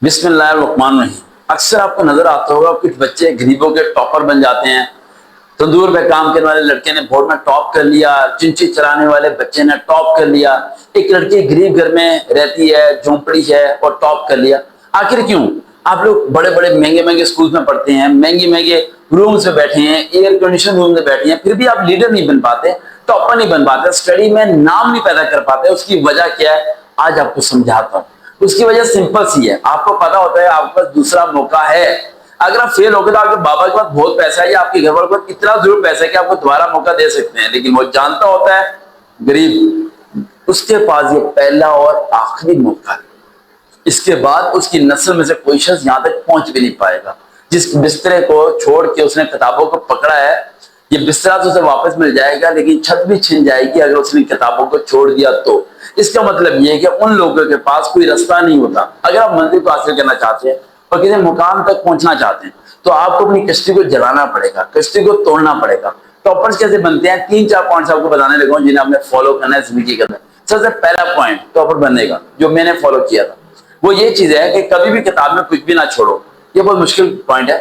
बिस्मिल्लाहिर्रहमानिर्रहीम। अक्सर आपको नजर आता होगा कुछ बच्चे गरीबों के टॉपर बन जाते हैं। तंदूर पे काम करने वाले लड़के ने बोर्ड में टॉप कर लिया, चिंची चलाने वाले बच्चे ने टॉप कर लिया, एक लड़की गरीब घर में रहती है, झोंपड़ी है और टॉप कर लिया। आखिर क्यों? आप लोग बड़े बड़े महंगे महंगे स्कूल में पढ़ते हैं, महंगे महंगे रूम्स में बैठे हैं, एयर कंडीशन रूम में बैठे हैं, फिर भी आप लीडर नहीं बन पाते, टॉपर नहीं बन पाते, स्टडी में नाम नहीं पैदा कर पाते। उसकी वजह क्या है आज आपको समझाता हूँ। उसकी वजह सिंपल सी है, आपको पता होता है आपके पास दूसरा मौका है। अगर आप फेल हो गए तो आपके बाबा के पास बहुत पैसा है या आपके घर वालों के पास इतना जरूर पैसा है कि आपको दोबारा मौका दे सकते हैं, लेकिन वो जानता होता है गरीब, उसके पास ये पहला और आखिरी मौका है। इसके बाद उसकी नस्ल में से कोई शख्स यहां तक पहुंच भी नहीं पाएगा। जिस बिस्तरे को छोड़ के उसने किताबों को पकड़ा है, ये बिस्तरा तो उसे वापस मिल जाएगा, लेकिन छत भी छिन जाएगी अगर उसने किताबों को छोड़ दिया तो। इसका मतलब ये है कि उन लोगों के पास कोई रास्ता नहीं होता। अगर आप मंजिल को हासिल करना चाहते हैं और किसी मुकाम तक पहुंचना चाहते हैं तो आपको अपनी कश्ती को जलाना पड़ेगा, कश्ती को तोड़ना पड़ेगा। टॉपर्स कैसे बनते हैं, 3-4 पॉइंट्स आपको बताने लगा जिन्हें आपने फॉलो करना है जिंदगी के अंदर। सबसे पहला पॉइंट टॉपर बनने का जो मैंने फॉलो किया था वो ये चीज है कि कभी भी किताब में कुछ भी ना छोड़ो। ये बहुत मुश्किल पॉइंट है।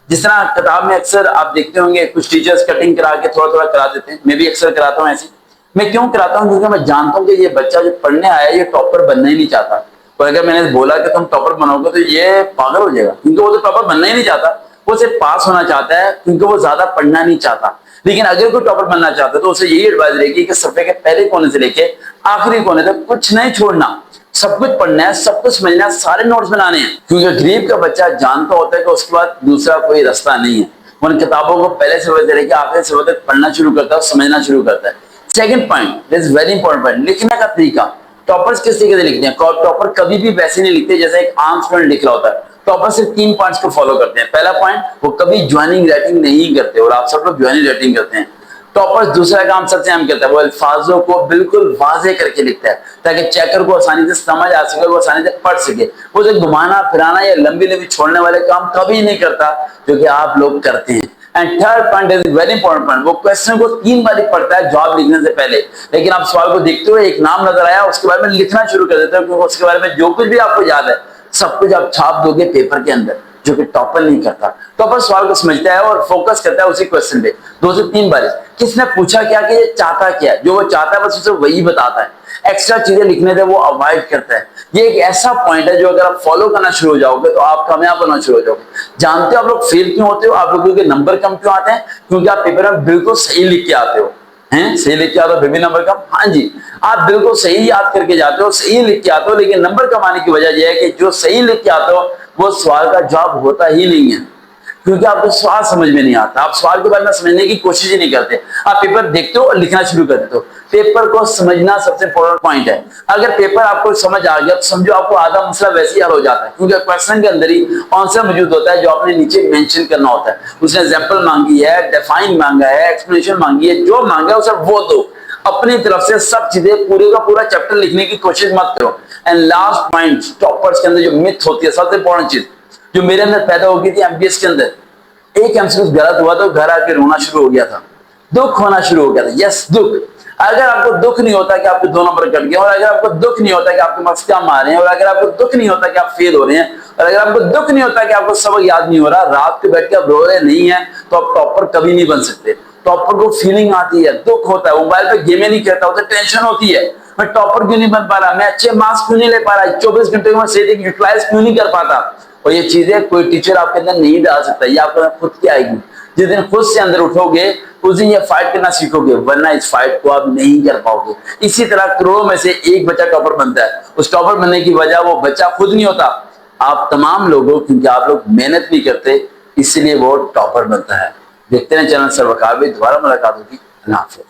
जिस तरह किताब में अक्सर आप देखते होंगे कुछ टीचर्स कटिंग करा के थोड़ा थोड़ा करा देते हैं, मैं भी अक्सर कराता हूँ ऐसे। मैं क्यों कराता हूँ? क्योंकि मैं जानता हूँ कि ये बच्चा जो पढ़ने आया है ये टॉपर बनना ही नहीं चाहता। और अगर मैंने बोला कि तुम टॉपर बनोगे तो ये पागल हो जाएगा, क्योंकि वो तो टॉपर बनना ही नहीं चाहता, वो सिर्फ पास होना चाहता है, क्योंकि वो ज्यादा पढ़ना नहीं चाहता। लेकिन अगर कोई टॉपर बनना चाहता है तो उसे यही एडवाइस रहेगी कि सफे के पहले कोने से लेके आखिरी कोने तक कुछ नहीं छोड़ना, सब कुछ पढ़ना है, सब कुछ समझना है, सारे नोट्स बनाने हैं। क्योंकि गरीब का बच्चा जानता होता है कि उसके बाद दूसरा कोई रास्ता नहीं है। वो उन किताबों को पहले से लेकर आखिरी से तक पढ़ना शुरू करता है, समझना शुरू करता है। Second point is very important point, लिखने का तरीका। टॉपर्स किस तरीके से लिखते हैं? टॉपर कभी भी वैसे नहीं लिखते जैसे एक आम स्टूडेंट लिख रहा होता है। टॉपर सिर्फ 3 पॉइंट्स को फॉलो करते हैं। पहला पॉइंट, वो कभी ज्वाइनिंग राइटिंग नहीं करते और आप सब लोग ज्वाइनिंग राइटिंग करते हैं। टॉपर्स दूसरा काम सबसे अहम करता है, वो अल्फाजों को बिल्कुल वाजे करके लिखता है ताकि चेकर को आसानी से समझ आ सके, वो आसानी से पढ़ सके। वो जो घुमाना फिराना या लंबी लंबी छोड़ने वाले काम कभी नहीं करता जो कि आप लोग करते हैं। And third point is very important point, वो क्वेश्चन को 3 बार पढ़ता है जवाब लिखने से पहले। लेकिन आप सवाल को देखते हुए एक नाम नजर आया उसके बारे में लिखना शुरू कर देते हो, क्योंकि उसके बारे में जो कुछ भी आपको याद है सब कुछ आप छाप दोगे पेपर के अंदर, जो कि टॉपर नहीं करता। टॉपर सवाल को समझता है और फोकस करता है उसी क्वेश्चन पे 2 से 3 बार। किसने पूछा क्या कि ये चाहता क्या है, जो वो चाहता है बस उसे वही बताता है। एक्स्ट्रा चीजें लिखने से वो अवॉइड करता है। ये एक ऐसा पॉइंट है जो अगर आप फॉलो करना शुरू हो जाओगे तो आप कामयाब होना शुरू हो जाओगे। जानते हो आप लोग फेल क्यों होते हो? आप लोगों के नंबर कम क्यों आते हैं? क्योंकि आप पेपर में बिल्कुल सही लिख के आते हो। हैं, सही लिख के आते हो फिर भी नंबर कम? हाँ जी, आप बिल्कुल सही याद करके जाते हो, सही लिख के आते हो, लेकिन नंबर कम आने की वजह यह है कि जो सही लिख के आते हो वो सवाल का जवाब होता ही नहीं है, क्योंकि आपको सवाल समझ में नहीं आता। आप सवाल के बारे में समझने की कोशिश ही नहीं करते। आप पेपर देखते हो और लिखना शुरू कर देते हो। पेपर को समझना सबसे इंपॉर्टेंट पॉइंट है। अगर पेपर आपको समझ आ गया तो समझो आपको आधा मसला वैसे ही हल हो जाता है, क्योंकि क्वेश्चन के अंदर ही आंसर मौजूद होता है जो आपने नीचे मेंशन करना होता है। उसने एग्जांपल मांगी है, डिफाइन मांगा है, एक्सप्लेनेशन मांगी है, जो मांगा है उसे वो दो। अपनी तरफ से सब चीजें पूरे का पूरा चैप्टर लिखने की कोशिश मत करो। एंड लास्ट पॉइंट, टॉपर्स के अंदर जो मिथ होती है, सबसे इंपॉर्टेंट चीज जो मेरे अंदर पैदा हो गई थी एमबीएस के अंदर, एक एमसीक्यू गलत हुआ तो घर आके रोना शुरू हो गया था, दुख होना शुरू हो गया था। यस, दुख। अगर आपको दुख नहीं होता कि आपके 2 नंबर कट गए, और अगर आपको दुख नहीं होता कि आपके मार्क्स कम आ रहे हैं, और अगर आपको दुख नहीं होता कि आप फेल हो रहे हैं, और अगर आपको दुख नहीं होता कि आपको सबक याद नहीं हो रहा, रात को बैठ के आप रो रहे नहीं है, तो आप टॉपर कभी नहीं बन सकते। टॉपर को फीलिंग आती है, दुख होता है, मोबाइल पे गेमें नहीं खेलता, उसे टेंशन होती है, मैं टॉपर क्यों नहीं बन पा रहा, मैं अच्छे मार्क्स क्यों नहीं ले पा रहा, 24 घंटे में सही तरीके यूटिलाइज क्यों नहीं कर पाता। और ये चीजें कोई टीचर आपके अंदर नहीं डाल सकता, ये आपके अंदर खुद की आएगी। जिस दिन खुद से अंदर उठोगे उस दिन ये फाइट करना सीखोगे, वरना इस फाइट को आप नहीं कर पाओगे। इसी तरह करोड़ों में से एक बच्चा टॉपर बनता है। उस टॉपर बनने की वजह वो बच्चा खुद नहीं होता, आप तमाम लोग हो, क्योंकि आप लोग मेहनत नहीं करते, इसलिए वो टॉपर बनता है। देखते हैं चैनल सर्वकार में, दोबारा मुलाकात होगी। अल्लाह हाफ़िज़।